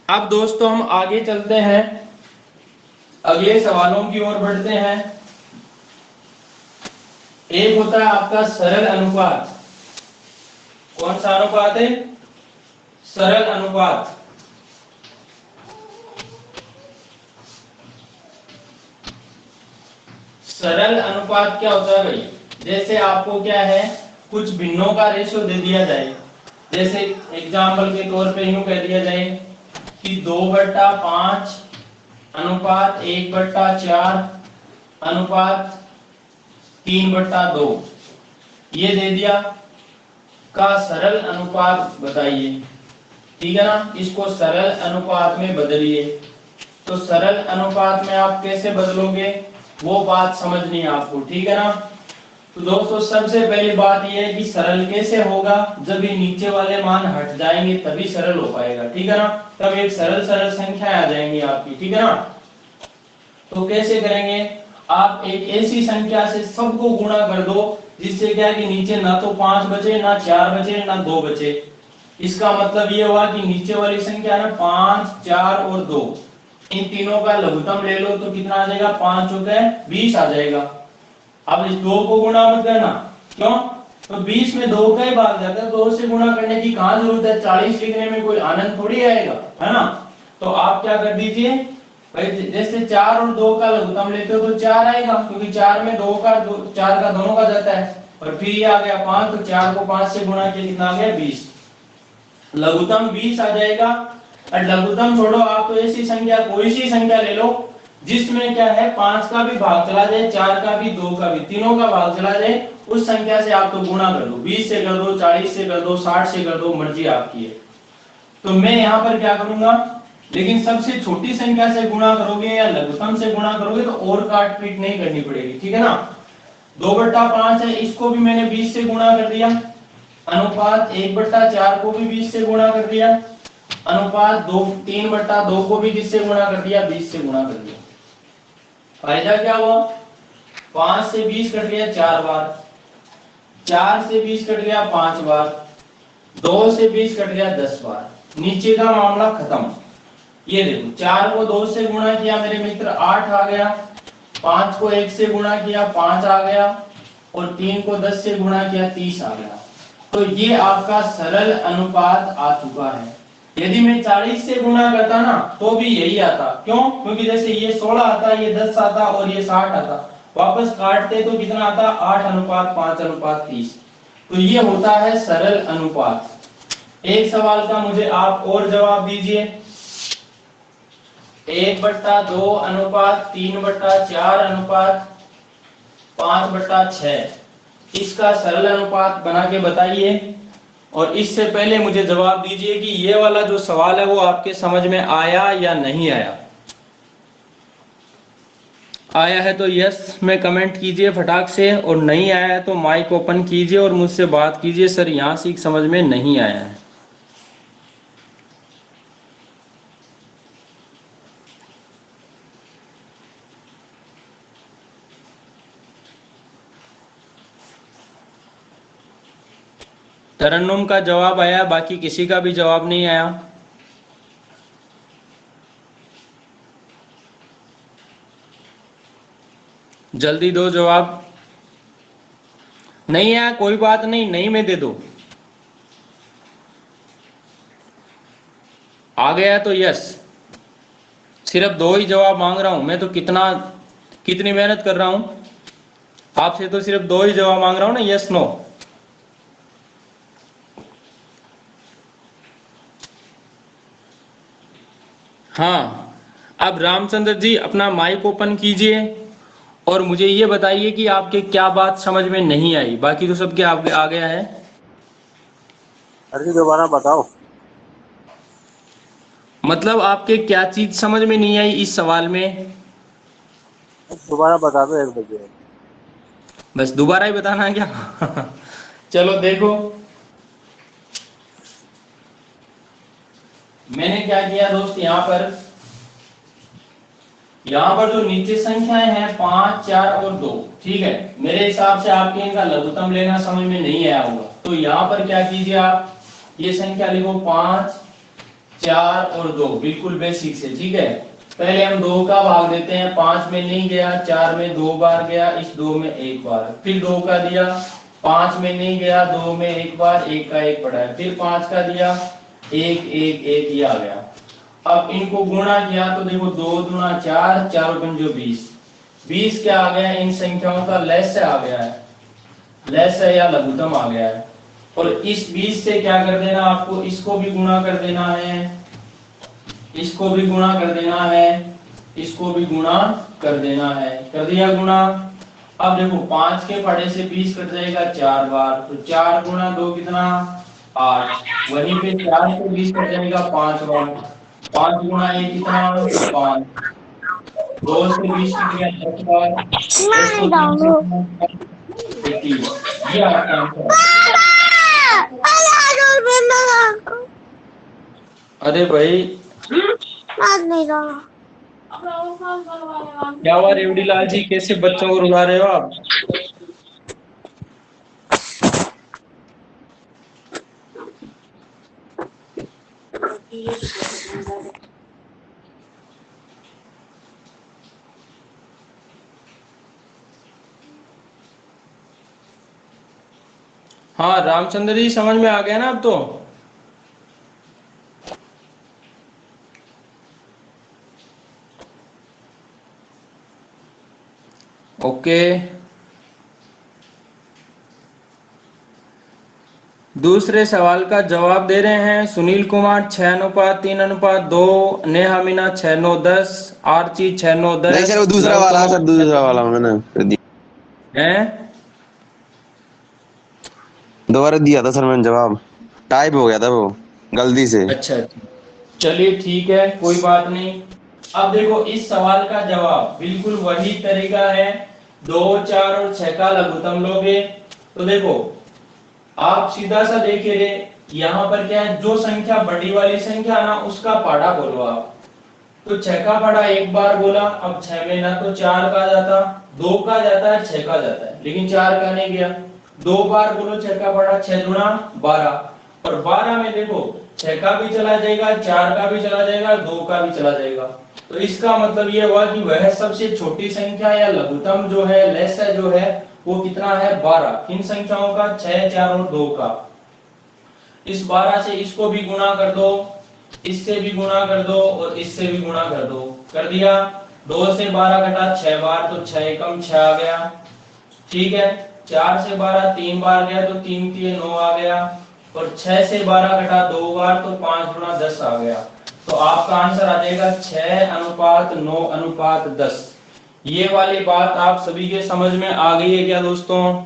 अब दोस्तों हम आगे चलते हैं, अगले सवालों की ओर बढ़ते हैं। एक होता है आपका सरल अनुपात। कौन सा अनुपात है, सरल अनुपात। सरल अनुपात क्या होता है भाई, जैसे आपको क्या है, कुछ भिन्नों का रेशियो दे दिया जाए, जैसे एग्जाम्पल के तौर पे यूं कह दिया जाए कि 2/5 अनुपात 1/4 अनुपात 3/2, ये दे दिया, का सरल अनुपात बताइए, ठीक है ना। इसको सरल अनुपात में बदलिए। तो सरल अनुपात में आप कैसे बदलोगे, वो बात समझनी है आपको, ठीक है ना। तो दोस्तों सबसे पहली बात ये है कि सरल कैसे होगा, जब ये नीचे वाले मान हट जाएंगे तभी सरल हो पाएगा, ठीक है ना। तब एक सरल सरल संख्या आ जाएंगी आपकी, ठीक है ना। तो कैसे करेंगे, आप एक ऐसी संख्या से सबको गुणा कर दो जिससे क्या कि नीचे ना तो 5 बचे, ना 4 बचे, ना 2 बचे। इसका मतलब ये हुआ कि नीचे वाली संख्या ना 5, 4 और 2, इन तीनों का लघुत्तम ले लो तो कितना आ जाएगा, 5 चौके 20 आ जाएगा। अब इस 2 को गुणा मत करना, क्यों, तो 20 में 2 का ही भाग जाता है, 2 से गुणा करने की कहां जरूरत है, 40 लिखने में कोई आनंद थोड़ी आएगा, है ना। तो आप क्या कर दीजिए भाई, जैसे 4 और 2 का लघुत्तम लेते हो तो 4 आएगा, क्योंकि 4 में 4 का दोनों का जाता है, और फिर ये आ गया 5, तो 4 को 5 से गुणा किया कितना आ गया, 20, लघुत्तम 20 आ जाएगा। और लघुत्तम छोड़ो, आप तो ऐसी संख्या कोई सी संख्या ले लो जिसमें क्या है 5 का भी भाग चला जाए, 4 का भी, 2 का भी, तीनों का भाग चला जाए, उस संख्या से आप तो गुणा कर दो, 20 से कर दो, 40 से कर दो, 60 से कर दो, मर्जी आपकी है। तो मैं यहाँ पर क्या करूंगा, लेकिन सबसे छोटी संख्या से गुणा करोगे या लघुत्तम से गुणा करोगे तो और काट पीट नहीं करनी पड़ेगी, ठीक है ना। 2/5 है, इसको भी मैंने 20 से गुणा कर दिया, अनुपात 1/4 को भी 20 से गुणा कर दिया, अनुपात 3/2 को भी किससे गुणा कर दिया, 20 से गुणा कर दिया। फायदा क्या हुआ, 5 से 20 कट गया 4 बार, 4 से 20 कट गया 5 बार, 2 से 20 कट गया 10 बार, नीचे का मामला खत्म। ये देखो 4 को 2 से गुणा किया मेरे मित्र 8 आ गया, 5 को 1 से गुणा किया 5 आ गया, और 3 को 10 से गुणा किया 30 आ गया। तो ये आपका सरल अनुपात आ चुका है। यदि मैं 40 से गुणा करता ना तो भी यही आता, क्यों, क्योंकि जैसे ये 16 आता, ये 10 आता और ये 60 आता, वापस काटते तो कितना आता, 8:5:30। तो ये होता है सरल अनुपात। एक सवाल का मुझे आप और जवाब दीजिए, 1/2 अनुपात 3/4 अनुपात 5/6, इसका सरल अनुपात बना के बताइए। और इससे पहले मुझे जवाब दीजिए कि ये वाला जो सवाल है वो आपके समझ में आया या नहीं आया। आया है तो यस में कमेंट कीजिए फटाक से, और नहीं आया है तो माइक ओपन कीजिए और मुझसे बात कीजिए, सर यहाँ से समझ में नहीं आया है। तरन्नुम का जवाब आया, बाकी किसी का भी जवाब नहीं आया। जल्दी दो जवाब। नहीं आया कोई बात नहीं, नहीं में दे दो। आ गया तो यस। सिर्फ 2 ही जवाब मांग रहा हूं मैं, तो कितनी मेहनत कर रहा हूं आपसे, तो सिर्फ 2 ही जवाब मांग रहा हूं ना, यस नो। हाँ, अब रामचंद्र जी अपना माइक ओपन कीजिए और मुझे ये बताइए कि आपके क्या बात समझ में नहीं आई, बाकी तो सबके आ गया है। अरे दोबारा बताओ। मतलब आपके क्या चीज समझ में नहीं आई इस सवाल में? दोबारा बता दो 1 बजे। बस दोबारा ही बताना है क्या? चलो देखो, मैंने क्या किया दोस्त, यहाँ पर जो नीचे संख्याएं हैं 5, 4 और 2, ठीक है, मेरे हिसाब से आपके इनका लघुत्तम लेना समझ में नहीं आया होगा। तो यहाँ पर क्या कीजिए, आप ये संख्या लिखो 5, 4 और 2, बिल्कुल बेसिक से, ठीक है। पहले हम 2 का भाग देते हैं, 5 में नहीं गया, 4 में 2 बार गया, इस 2 में 1 बार, फिर 2 का दिया, 5 में नहीं गया, 2 में 1 बार, 1 का 1 पड़ा है, फिर 5 का दिया, 1 1 1 ये आ गया। अब इनको गुणा किया तो देखो 2 दूना 4, 4 पंजो 20, 20 क्या आ गया, इन संख्याओं का लस्य आ गया है, लस्य या लघुत्तम आ गया है। और इस 20 से क्या कर देना, आपको इसको भी गुणा कर देना है, इसको भी गुणा कर देना है, इसको भी गुणा कर देना है, कर दिया गुणा। अब देखो 5 के पढ़े से 20 कट जाएगा 4 बार, तो 4 गुणा 2 कितना, 8। वहीं पे 4 से 20 कट जाएगा 5 बार, 5 गुणा 1 कितना, 5। 2 से 20 कट गया 10 बार, 10 से 3 कितना, 21। ये आपका आंसर है। अरे भाई क्या हुआ रेवड़ी लाल जी, कैसे बच्चों को रुला रहे हो आप? हाँ रामचंद्र जी, समझ में आ गया ना अब तो? ओके। दूसरे सवाल का जवाब दे रहे हैं सुनील कुमार 6:3:2, नेहा मीना 6:9:10, आरची 6:9:10, नहीं सर, वो दूसरा लव वाला कमल सर, दूसरा वाला मैंने कर दिया। है। दोबारा दिया था सर मैंने जवाब, टाइप हो गया था वो गलती से। अच्छा अच्छा, चलिए ठीक है, कोई बात नहीं। अब देखो इस सवाल का जवाब बिल्कुल वही तरीका है, 2, 4 और 6 का लघुत्तम लोगे। तो देखो आप सीधा सा देखिए रे, यहाँ पर क्या है, जो संख्या बड़ी वाली संख्या ना उसका पाड़ा बोलो आप। तो 6 का पाड़ा एक बार बोला, अब 6 में ना तो 4 का जाता, 2 का जाता है, 6 का जाता है, लेकिन 4 का नहीं गया। 2 बार बोलो 6 का पाड़ा, 6 दूना 12, और 12 में देखो 6 का भी चला जाएगा, 4 का भी चला जाएगा, 2 का भी चला जाएगा। तो इसका मतलब ये हुआ कि वह सबसे छोटी संख्या या लघुत्तम जो है, लस्य जो है, वो कितना है, 12। किन संख्याओं का, 6, 4 और 2 का। इस 12 से इसको भी गुणा कर दो, इससे भी गुणा कर दो, और इससे भी गुणा कर दो, कर दिया। 2 से 12 घटा 6 बार, तो 6 एकम 6 आ गया, ठीक है। 4 से 12 3 बार गया, तो 3 3 9 आ गया, और 6 से 12 घटा 2 बार, तो 5 गुणा 10 आ गया। तो आपका आंसर आ जाएगा 6:9:10। ये वाली बात आप सभी के समझ में आ गई है क्या दोस्तों?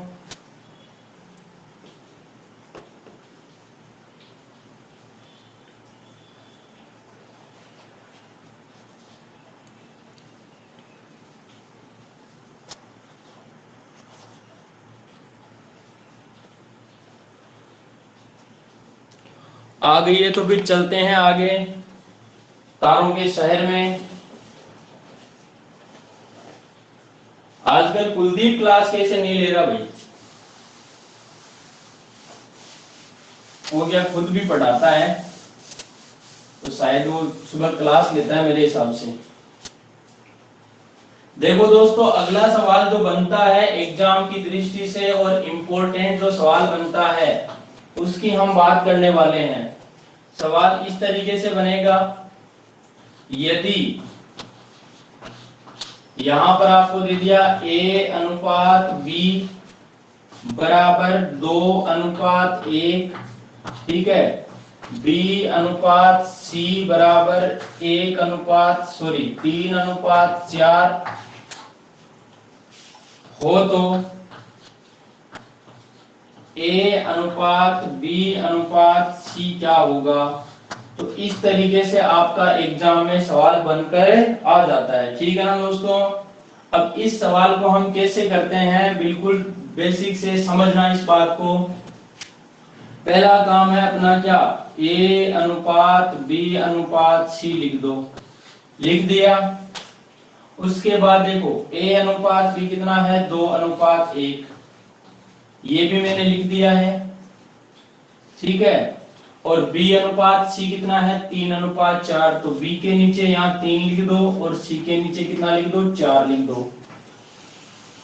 आ गई है तो फिर चलते हैं आगे तारों के शहर में। आजकल कुलदीप क्लास कैसे नहीं ले रहा भाई? वो क्या खुद भी पढ़ाता है, तो शायद वो सुबह क्लास लेता है मेरे हिसाब से। देखो दोस्तों, अगला सवाल जो बनता है एग्जाम की दृष्टि से और इम्पोर्टेंट जो सवाल बनता है उसकी हम बात करने वाले हैं। सवाल इस तरीके से बनेगा, यदि यहां पर आपको दे दिया A/B बराबर 2:1, ठीक है, B/C बराबर 3:4 हो तो ए अनुपात बी अनुपात सी क्या होगा। तो इस तरीके से आपका एग्जाम में सवाल बनकर आ जाता है, ठीक है ना दोस्तों। अब इस सवाल को हम कैसे करते हैं, बिल्कुल बेसिक से समझना इस बात को। पहला काम है अपना क्या, ए अनुपात बी अनुपात सी लिख दो, लिख दिया। उसके बाद देखो ए अनुपात बी कितना है, 2 अनुपात 1, ये भी मैंने लिख दिया है, ठीक है। और बी अनुपात सी कितना है, 3 अनुपात 4, तो बी के नीचे यहाँ 3 लिख दो और सी के नीचे कितना लिख दो, 4 लिख दो,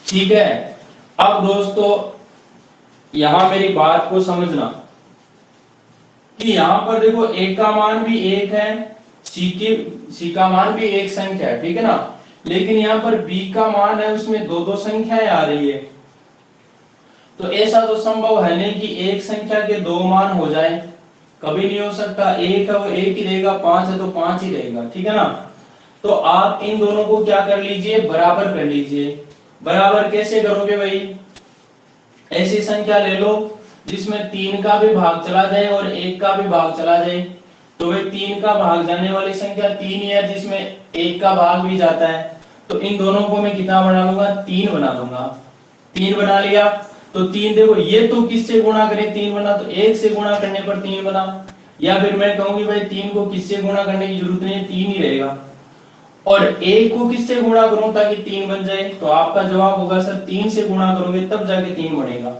ठीक है। अब दोस्तों यहां मेरी बात को समझना कि यहाँ पर देखो ए का मान भी 1 है, सी का मान भी एक संख्या है, ठीक है ना। लेकिन यहाँ पर बी का मान है उसमें दो दो संख्याएं आ रही है। तो ऐसा तो संभव है नहीं कि एक संख्या के दो मान हो जाए, कभी नहीं हो सकता। एक है वो एक ही रहेगा, 5 है तो 5 ही रहेगा, ठीक है ना। तो आप इन दोनों को क्या कर लीजिए, बराबर कर लीजिए। बराबर कैसे करोगे भाई, ऐसी संख्या ले लो जिसमें 3 का भी भाग चला जाए और 1 का भी भाग चला जाए। तो भाई 3 का भाग जाने वाली संख्या 3 ही है, जिसमें 1 का भाग भी जाता है। तो इन दोनों को मैं कितना बना लूंगा, 3 बना दूंगा। 3 बना लिया। तो 3 देखो ये तो किससे गुणा करें, 3 बना, तो 1 से गुणा करने पर 3 बना। या फिर मैं कहूंगी भाई 3 को किससे गुणा करने की जरूरत नहीं है, 3 ही रहेगा। और 1 को किससे गुणा करूं ताकि 3 बन जाए, तो आपका जवाब होगा सर 3 से गुणा करोगे तब जाके 3 बनेगा।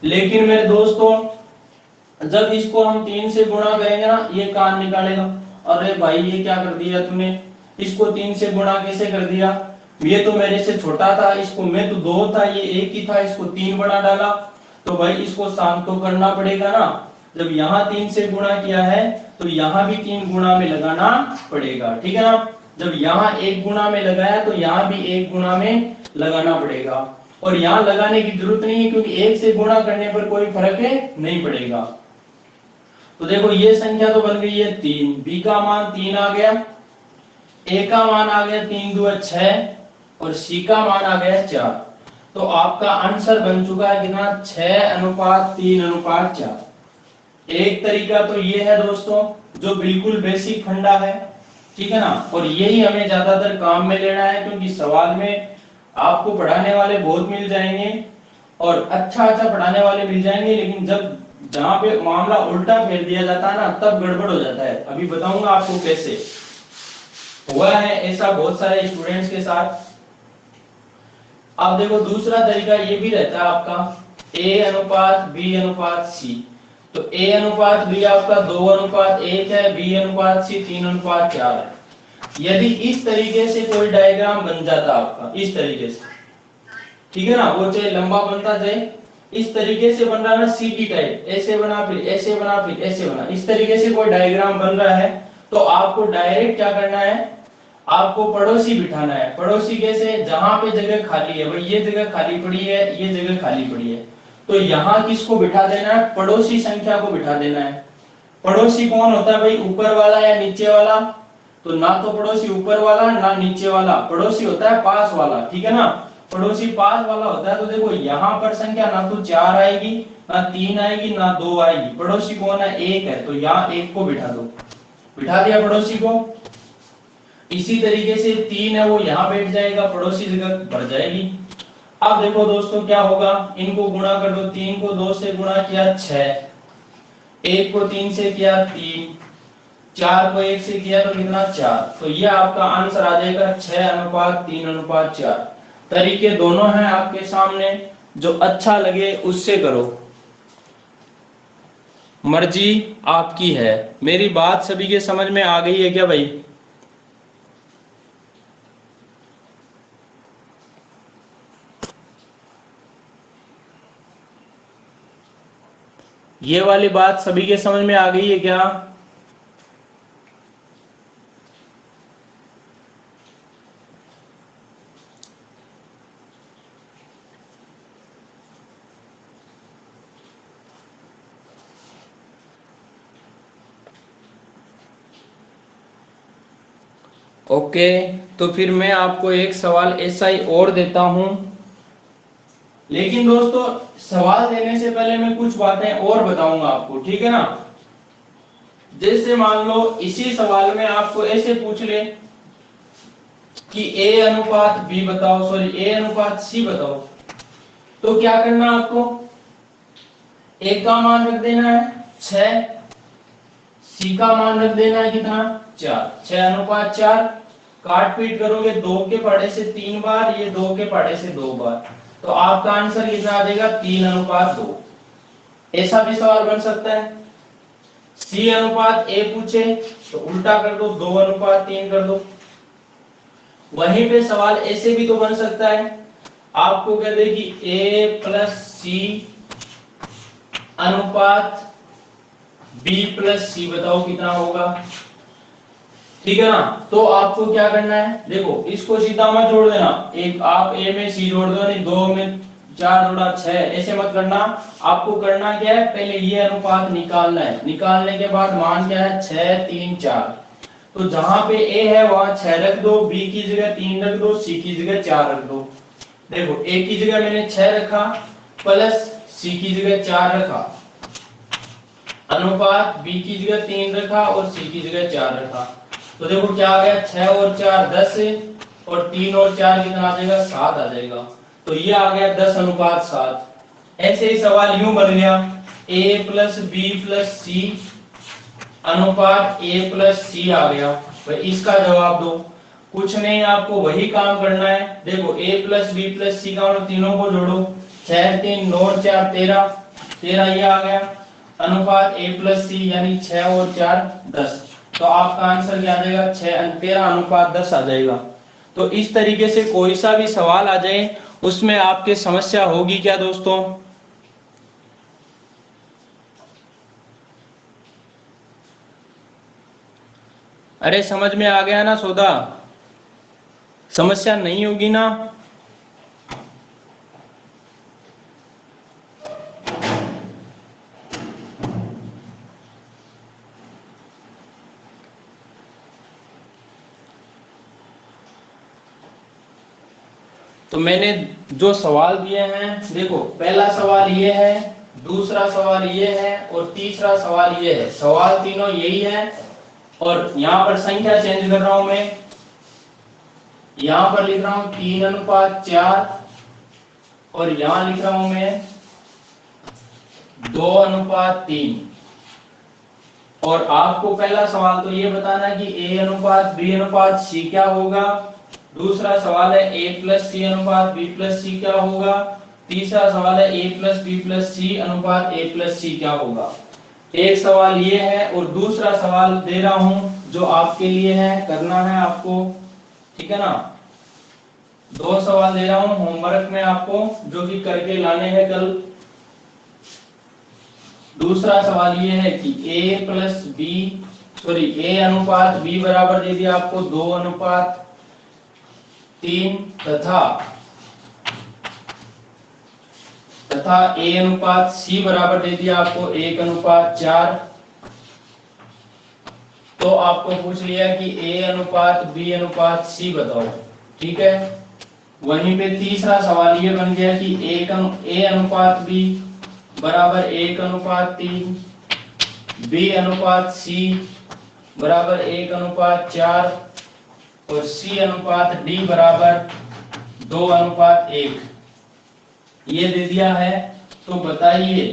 लेकिन मेरे दोस्तों जब इसको हम 3 से गुणा करेंगे ना, ये कान निकालेगा, अरे भाई ये क्या कर दिया तूने, इसको 3 से गुणा कैसे कर दिया, ये तो मेरे से छोटा था, इसको मैं तो 2 था ये 1 ही था, इसको 3 बना डाला। तो भाई इसको शांत तो करना पड़ेगा ना। जब यहाँ 3 से गुणा किया है तो यहाँ भी 3 गुणा में लगाना पड़ेगा, ठीक है ना। जब यहाँ 1 गुणा में लगाया तो यहाँ भी 1 गुणा में लगाना पड़ेगा। और यहाँ लगाने की जरूरत नहीं है क्योंकि 1 से गुणा करने पर कोई फर्क नहीं पड़ेगा। तो देखो ये संख्या तो बन गई है 3, बी का मान 3 आ गया, ए का मान आ गया 3 2 6 और सी का मान आ गया 4। तो आपका आंसर बन चुका है कितना, 6 अनुपात 3 अनुपात 4। एक तरीका तो ये है दोस्तों जो बिल्कुल बेसिक फंडा है, ठीक है ना। और यही हमें ज्यादातर काम में लेना है क्योंकि सवाल में आपको पढ़ाने वाले बहुत मिल जाएंगे और अच्छा अच्छा पढ़ाने वाले मिल जाएंगे, लेकिन जब जहां पे मामला उल्टा फेर दिया जाता है ना तब गड़बड़ हो जाता है। अभी बताऊंगा आपको कैसे हुआ है ऐसा बहुत सारे स्टूडेंट्स के साथ। अब देखो दूसरा तरीका ये भी रहता है आपका ए अनुपात बी अनुपात सी। तो ए अनुपात बी आपका 2 अनुपात 1 है, बी अनुपात सी 3 अनुपात 4 है। यदि इस तरीके से कोई डायग्राम बन जाता आपका इस तरीके से, ठीक है ना, वो चाहे लंबा बनता जाए, इस तरीके से बन रहा है ना सीटी टाइप, ऐसे बना फिर ऐसे बना फिर ऐसे बना, इस तरीके से कोई डायग्राम बन रहा है तो आपको डायरेक्ट क्या करना है, आपको पड़ोसी बिठाना है। पड़ोसी कैसे, जहां पे जगह खाली है, भाई ये जगह खाली पड़ी है, ये जगह खाली पड़ी है, तो यहाँ किसको बिठा देना है, पड़ोसी संख्या को बिठा देना है। पड़ोसी कौन होता है भाई, ऊपर वाला या नीचे वाला, तो ना तो पड़ोसी ऊपर वाला ना नीचे वाला, पड़ोसी होता है पास वाला, ठीक है ना। पड़ोसी पास वाला होता है। तो देखो यहाँ पर संख्या ना तो 4 आएगी ना 3 आएगी ना 2 आएगी, पड़ोसी कौन है, 1 है, तो यहाँ 1 को बिठा दो, बिठा दिया पड़ोसी को। इसी तरीके से 3 है वो यहाँ बैठ जाएगा, पड़ोसी जगह भर जाएगी। अब देखो दोस्तों क्या होगा, इनको गुणा कर दो, 3 को 2 से गुणा किया 6, 1 को 3 से किया 3, 4 को 1 से किया तो कितना 4। तो ये आपका आंसर आ जाएगा 6 अनुपात 3 अनुपात 4। तरीके दोनों हैं आपके सामने, जो अच्छा लगे उससे करो, मर्जी आपकी है। मेरी बात सभी के समझ में आ गई है क्या भाई। ये वाली बात सभी के समझ में आ गई है क्या। ओके, तो फिर मैं आपको एक सवाल ऐसा ही और देता हूं, लेकिन दोस्तों सवाल देने से पहले मैं कुछ बातें और बताऊंगा आपको, ठीक है ना। जैसे मान लो इसी सवाल में आपको ऐसे पूछ ले कि ए अनुपात बी बताओ, सॉरी ए अनुपात सी बताओ, तो क्या करना आपको, ए का मान रख देना है 6, सी का मान रख देना है कितना 4, 6:4। काट पीट करोगे 2 के पढ़े से 3 बार, ये 2 के पढ़े से 2 बार, तो आपका आंसर कितना आ जाएगा 3:2। ऐसा भी सवाल बन सकता है। सी अनुपात ए पूछे तो उल्टा कर दो, 2:3 कर दो। वहीं पे सवाल ऐसे भी तो बन सकता है, आपको कह दे कि ए प्लस सी अनुपात बी प्लस सी बताओ कितना होगा, ठीक है ना। तो आपको क्या करना है, देखो इसको सीधा मत जोड़ देना, एक आप ए में सी जोड़ दो, नहीं 2 में 4 जोड़ा 6, ऐसे मत करना। आपको करना क्या है, पहले ये अनुपात निकालना है, निकालने के बाद मान क्या है 6 3 4, तो जहां पे ए है वहां 6 रख दो, बी की जगह 3 रख दो, सी की जगह 4 रख दो। देखो ए की जगह मैंने 6 रखा प्लस सी की जगह 4 रखा, अनुपात बी की जगह 3 रखा और सी की जगह 4 रखा, तो देखो क्या आ गया 6 और 4 10 और 3 और 4 कितना आ जाएगा 7 आ जाएगा, तो ये आ गया 10:7। ऐसे ही सवाल यूं बन गया a प्लस बी प्लस सी अनुपात a प्लस सी आ गया, भाई इसका जवाब दो। कुछ नहीं, आपको वही काम करना है, देखो a प्लस बी प्लस सी का मतलब तीनों को जोड़ो, 6 3 9 और 4 13, 13 ये आ गया, अनुपात a प्लस सी यानी 6 और 4 10, तो आपका आंसर क्या आ जाएगा 13:10 आ जाएगा। तो इस तरीके से कोई सा भी सवाल आ जाए उसमें आपके समस्या होगी क्या दोस्तों। अरे समझ में आ गया ना सौदा, समस्या नहीं होगी ना। तो मैंने जो सवाल दिए हैं, देखो पहला सवाल ये है, दूसरा सवाल ये है और तीसरा सवाल ये है, सवाल तीनों यही है। और यहाँ पर संख्या चेंज कर रहा हूं मैं, यहाँ पर लिख रहा हूं 3:4 और यहाँ लिख रहा हूं मैं 2:3। और आपको पहला सवाल तो ये बताना है कि a अनुपात b अनुपात c क्या होगा, दूसरा सवाल है a प्लस सी अनुपात b प्लस सी क्या होगा, तीसरा सवाल है a प्लस b प्लस सी अनुपात a प्लस सी क्या होगा। एक सवाल ये है और दूसरा सवाल दे रहा हूं जो आपके लिए है, करना है आपको, ठीक है ना। 2 सवाल दे रहा हूं होमवर्क में आपको, जो कि करके लाने हैं कल। दूसरा सवाल ये है कि a plus B, sorry a अनुपात b बराबर दे दिया आपको 2:3 तथा a अनुपात c बराबर दे दिया आपको 1:4। तो आपको पूछ लिया कि a अनुपात b अनुपात c बताओ, ठीक है। वहीं पे तीसरा सवाल ये बन गया कि a अनुपात b बराबर 1:3, b अनुपात c बराबर 1:4 और c अनुपात d बराबर 2:1 ये दे दिया है। तो बताइए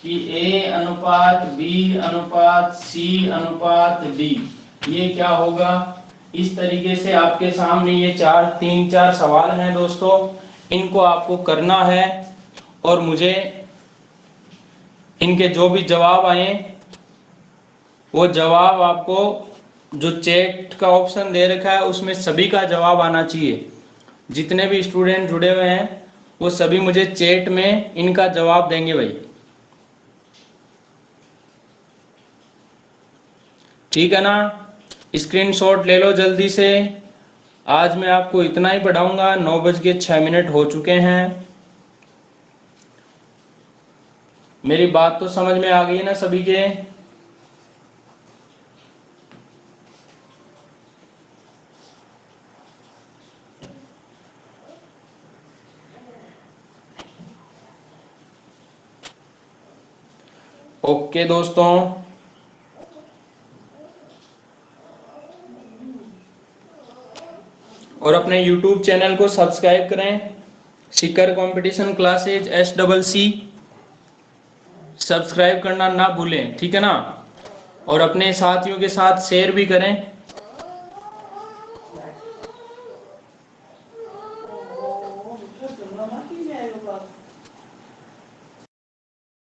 कि a अनुपात b अनुपात c अनुपात d ये क्या होगा। इस तरीके से आपके सामने ये 3-4 सवाल हैं दोस्तों, इनको आपको करना है और मुझे इनके जो भी जवाब आए वो जवाब आपको, जो चैट का ऑप्शन दे रखा है उसमें सभी का जवाब आना चाहिए। जितने भी स्टूडेंट जुड़े हुए हैं वो सभी मुझे चैट में इनका जवाब देंगे भाई, ठीक है ना। स्क्रीनशॉट ले लो जल्दी से। आज मैं आपको इतना ही पढ़ाऊंगा, 9:06 हो चुके हैं। मेरी बात तो समझ में आ गई ना सभी के। ओके दोस्तों, और अपने YouTube चैनल को सब्सक्राइब करें, Sikar competition classes SCC subscribe करना ना भूलें, ठीक है ना। और अपने साथियों के साथ शेयर भी करें।